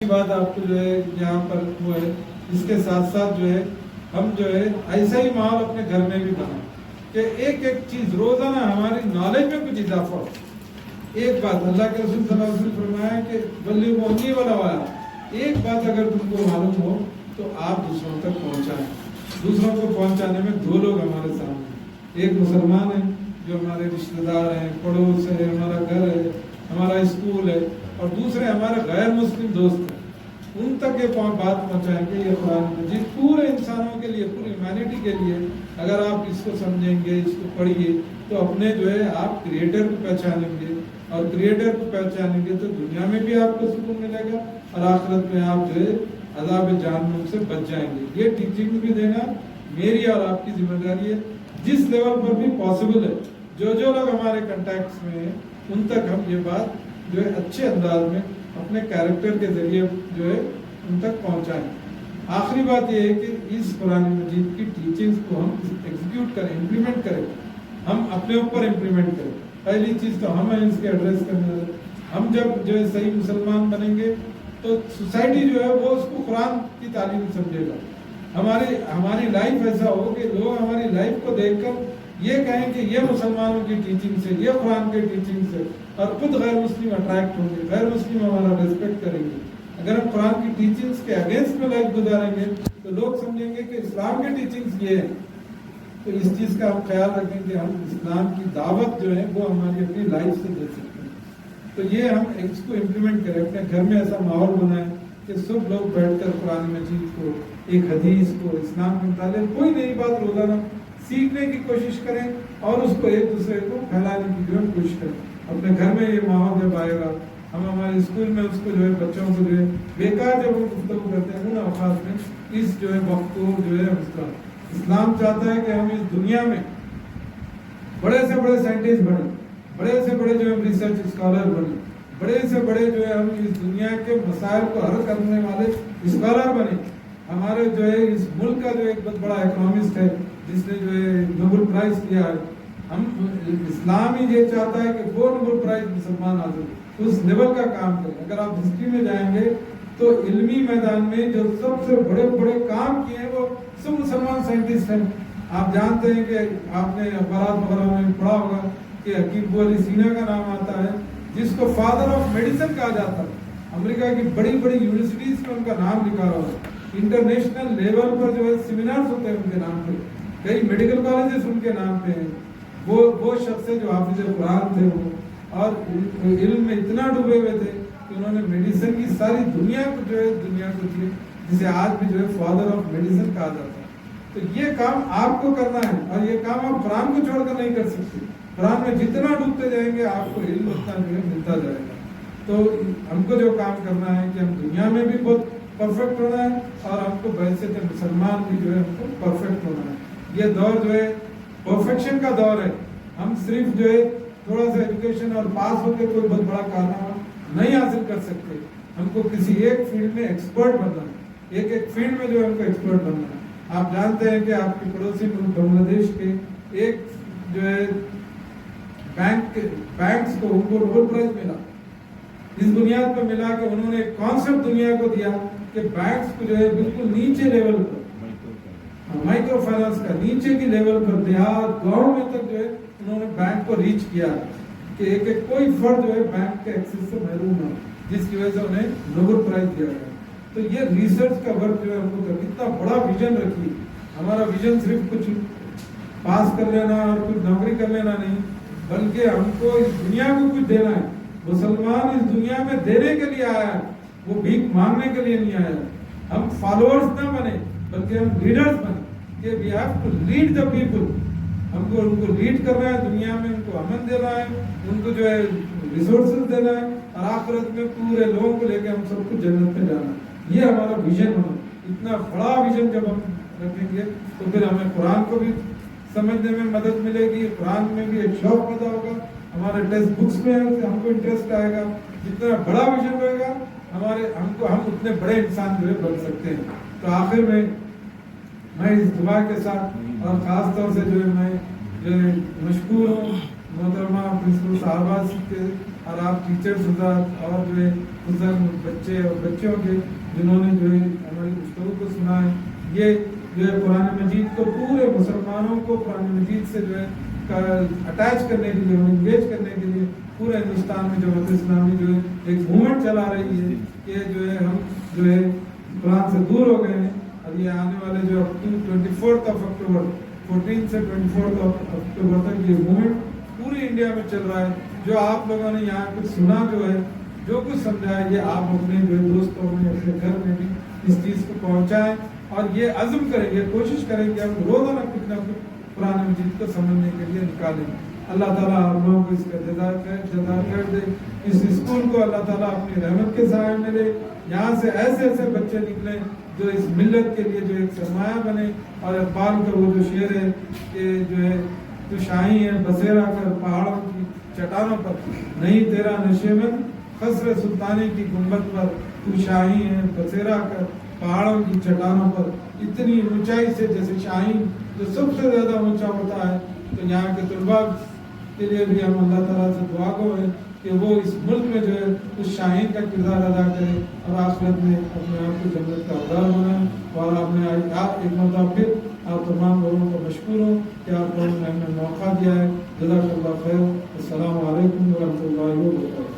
بات آپ کو جو ہے یہاں پر وہ ہے، اس کے ساتھ ساتھ جو ہے ہم جو ہے ایسا ہی ماحول اپنے گھر میں بھی بنائیں کہ ایک ایک چیز روزانہ ہماری نالج میں کچھ اضافہ ہو۔ ایک بات اللہ کے رسول صلی اللہ علیہ وسلم فرمایا کہ بلغوا عنی ولو آیہ، ایک بات اگر تم کو معلوم ہو تو آپ دوسروں تک پہنچائیں۔ دوسروں کو پہنچانے میں دو لوگ ہمارے سامنے، ایک مسلمان ہے جو ہمارے رشتہ دار ہیں، پڑوس ہے، ہمارا گھر ہے، ہمارا اسکول ہے، اور دوسرے ہمارے غیر مسلم دوست ہیں۔ ان تک یہ بات پہنچائیں گے یہ قرآن مجید پورے انسانوں کے لیے، پوری ہیومینٹی کے لیے۔ اگر آپ اس کو سمجھیں گے، اس کو پڑھیے، تو اپنے جو ہے آپ کریٹر کو پہچانیں گے، اور کریٹر کو پہچانیں گے تو دنیا میں بھی آپ کو سکون ملے گا، اور آخرت میں آپ جو ہے عذاب جہنم سے بچ جائیں گے۔ یہ ٹیچنگ بھی دینا میری اور آپ کی ذمہ داری ہے، جس لیول پر بھی پاسبل ہے۔ جو لوگ ہمارے کنٹیکٹس میں ہیں ان تک ہم یہ بات جو ہے اچھے انداز میں اپنے کیریکٹر کے ذریعے جو ہے ان تک پہنچائیں۔ آخری بات یہ ہے کہ اس قرآن مجید کی ٹیچنگز کو ہم ایگزیکیوٹ کریں، امپلیمنٹ کریں، ہم اپنے اوپر امپلیمنٹ کریں۔ پہلی چیز تو ہم ہیں اس کے ایڈریس کرنے والے۔ ہم جب جو ہے صحیح مسلمان بنیں گے تو سوسائٹی جو ہے وہ اس کو قرآن کی تعلیم سمجھے گا۔ ہماری لائف ایسا ہو کہ لوگ ہماری لائف کو دیکھ کر یہ کہیں کہ یہ مسلمانوں کی ٹیچنگ سے، یہ قرآن کے ٹیچنگ سے، اور خود غیر مسلم اٹریکٹ ہوں گے، غیر مسلم ہمارا ریسپیکٹ کریں گے۔ اگر ہم قرآن کی ٹیچنگز کے اگینسٹ میں لائف گزاریں گے تو لوگ سمجھیں گے کہ اسلام کے ٹیچنگز یہ ہیں۔ تو اس چیز کا ہم خیال رکھیں کہ ہم اسلام کی دعوت جو ہے وہ ہماری اپنی لائف سے دے سکتے ہیں۔ تو یہ ہم اس کو امپلیمنٹ کریں، اپنے گھر میں ایسا ماحول بنائیں کہ سب لوگ بیٹھ کر قرآن مجید کو، ایک حدیث کو، اسلام کے متعلق کوئی نئی بات روزانہ سیکھنے کی کوشش کریں، اور اس کو ایک دوسرے کو پھیلانے کی جو ہے کوشش کریں۔ اپنے گھر میں یہ ماحول جب آئے گا، ہم ہمارے اسکول میں اس کو جو ہے بچوں کو جو ہے بیکار جب ہم گفتگو کرتے ہیں ان اوقات میں اس جو ہے وقت کو جو ہے اسلام چاہتا ہے کہ ہم اس دنیا میں بڑے سے بڑے سائنٹسٹ بنیں، بڑے سے بڑے جو ہے ریسرچ اسکالر بنیں، بڑے سے بڑے جو ہے ہم اس دنیا کے مسائل کو حل کرنے والے اسکالر بنیں۔ ہمارے جو ہے اس ملک کا جو ایک بہت بڑا اکنامسٹ ہے جس نے جو ہے نوبل پرائز دیا ہے، ہم اسلام ہی یہ چاہتا ہے کہ وہ نوبل پرائز مسلمان حاصل اس لیول کا کام کریں۔ اگر آپ ہسٹری میں جائیں گے تو علمی میدان میں جو سب سے بڑے بڑے کام کیے ہیں وہ سب مسلمان سائنٹسٹ ہیں۔ آپ جانتے ہیں کہ آپ نے اخبارات وغیرہ میں پڑھا ہوگا کہ حکیم ابو علی سینا کا نام آتا ہے، جس کو فادر آف میڈیسن کہا جاتا ہے۔ امریکہ کی بڑی بڑی یونیورسٹیز میں ان کا نام لکھا ہوا ہے، انٹرنیشنل لیول پر جو ہے سیمینارز ہوتے ہیں ان کے نام پہ، کئی میڈیکل کالجز ان کے نام پہ ہیں۔ وہ شخص ہے جو حافظ قرآن تھے، وہ اور علم میں اتنا ڈوبے ہوئے تھے کہ انہوں نے میڈیسن کی ساری دنیا کو جو ہے دنیا کو دی، جسے آج بھی جو ہے فادر آف میڈیسن کہا جاتا ہے۔ تو یہ کام آپ کو کرنا ہے، اور یہ کام آپ قرآن کو چھوڑ کر نہیں کر سکتے۔ قرآن میں جتنا ڈوبتے جائیں گے آپ کو علم اتنا جو ہے ملتا جائے گا۔ تو ہم کو جو کام کرنا ہے کہ ہم دنیا میں بھی بہت پرفیکٹ ہونا ہے، اور ہم کو بحیثیت مسلمان بھی جو ہے ہم کو پرفیکٹ ہونا ہے۔ یہ دور جو ہے پرفیکشن کا دور ہے۔ ہم صرف جو ہے تھوڑا سا ایجوکیشن اور پاس ہو کے کوئی بہت بڑا کارنامہ نہیں حاصل کر سکتے۔ ہم کو کسی ایک فیلڈ میں ایکسپرٹ بننا ہے، ایک فیلڈ میں جو ہے ہم کو ایکسپرٹ بننا ہے۔ آپ جانتے ہیں کہ آپ کے پڑوسی ملک بنگلہ دیش کے ایک جو ہے بینکس کو ان کو نوبل پرائز ملا، اس بنیاد پر ملا کہ انہوں نے ایک کانسیپٹ دنیا کو دیا کہ بینکس کو جو ہے بالکل نیچے لیول پر، مائکرو فائنانس کا نیچے کی لیول پر، دیہات گاؤں میں تک جو ہے انہوں نے بینک کو ریچ کیا کہ ایک کوئی فرد جو ہے بینک کے ایکسس سے محروم نہ ہو، جس کی وجہ سے انہیں نوبل پرائز دیا گیا۔ تو یہ ریسرچ کا ورک جو ہے ہم کو کتنا بڑا ویژن رکھیے۔ ہمارا ویژن صرف کچھ پاس کر لینا اور کچھ نوکری کر لینا نہیں، بلکہ ہم کو اس دنیا کو کچھ دینا ہے۔ مسلمان اس دنیا میں دینے کے لیے آیا ہے، وہ بھیک مانگنے کے لیے نہیں آیا۔ ہم فالوورز نہ بنے بلکہ ہم لیڈرز بنے کہ we have to lead the people. ہم کو ان کو لیڈ کرنا ہے، دنیا میں ان کو امن دینا ہے، ان کو جو ہے ریسورسز دینا ہے، اور آخرت میں پورے لوگوں کو لے کے ہم سب کو جنت میں جانا ہے۔ یہ ہمارا ویژن ہونا۔ اتنا بڑا ویژن جب ہم رکھیں گے تو پھر ہمیں قرآن کو بھی سمجھنے میں مدد ملے گی، قرآن میں بھی ایک شوق پیدا ہوگا، ہمارے ٹیکسٹ بکس میں ہم کو انٹرسٹ آئے گا۔ جتنا بڑا ویژن رہے گا ہم اتنے بڑے انسان جو ہے بن سکتے ہیں۔ تو آخر میں اس دعا کے ساتھ، اور خاص طور سے جو ہے میں مشکور ہوں محترمہ پرنسپل صاحبہ کے اور آپ ٹیچرز حضرات اور جو ہے بزرگ بچے اور بچوں کے جنہوں نے جو ہے ہماری گفتگو کو سنا ہے، یہ جو ہے قرآن مجید کو پورے مسلمانوں کو قرآن مجید سے جو ہے اٹیچ کرنے کے لیے، انگیج کرنے کے لیے پورے ہندوستان میں جماعت اسلامی جو ہے ایک موومنٹ چلا رہی ہے کہ جو ہے ہم جو ہے قرآن سے دور ہو گئے ہیں، اور یہ آنے والے جو 24 اکتوبر 14 سے 24 اکتوبر تک یہ موومنٹ پوری انڈیا میں چل رہا ہے۔ جو آپ لوگوں نے یہاں کچھ سنا جو ہے، جو کچھ سمجھا ہے، یہ آپ اپنے جو ہے دوستوں میں، اپنے گھر میں بھی اس چیز کو پہنچائیں اور یہ عزم کریں گے، کوشش کریں کہ ہم روزانہ کچھ نہ کچھ قرآن مجید کو سمجھنے کے لیے نکالیں۔ اللہ تعالیٰ آپ لوگوں کو اس کا جزا کر دے، اس اسکول کو اللہ تعالیٰ اپنی رحمت کے سائے میں لے، یہاں سے ایسے ایسے بچے نکلیں جو اس ملت کے لیے جو ایک سرمایہ بنے، اور اقبال کا وہ جو شعر ہے کہ جو ہے تو شاہی ہے بسیرا کر پہاڑوں کی چٹانوں پر، نہیں تیرا نشیمن خسر سلطانی کی گنبد پر، تو شاہی ہے بسیرا کر پہاڑوں کی چٹانوں پر۔ اتنی اونچائی سے جیسے شاہین جو سب سے زیادہ اونچا ہوتا ہے، تو یہاں کے طلباء کے لیے بھی ہم اللہ تعالیٰ سے دعا گو ہیں کہ وہ اس ملک میں جو ہے اس شاہین کا کردار ادا کرے اور آخرت میں اپنے آپ کو جنت کا حقدار بنائیں۔ اور آپ نے ایک مرتبہ پھر آپ تمام لوگوں کو مشکور ہوں کہ آپ لوگوں نے ہمیں موقع دیا ہے۔ جزاک اللہ خیر۔ السلام علیکم ورحمۃ اللہ وبرکاتہ۔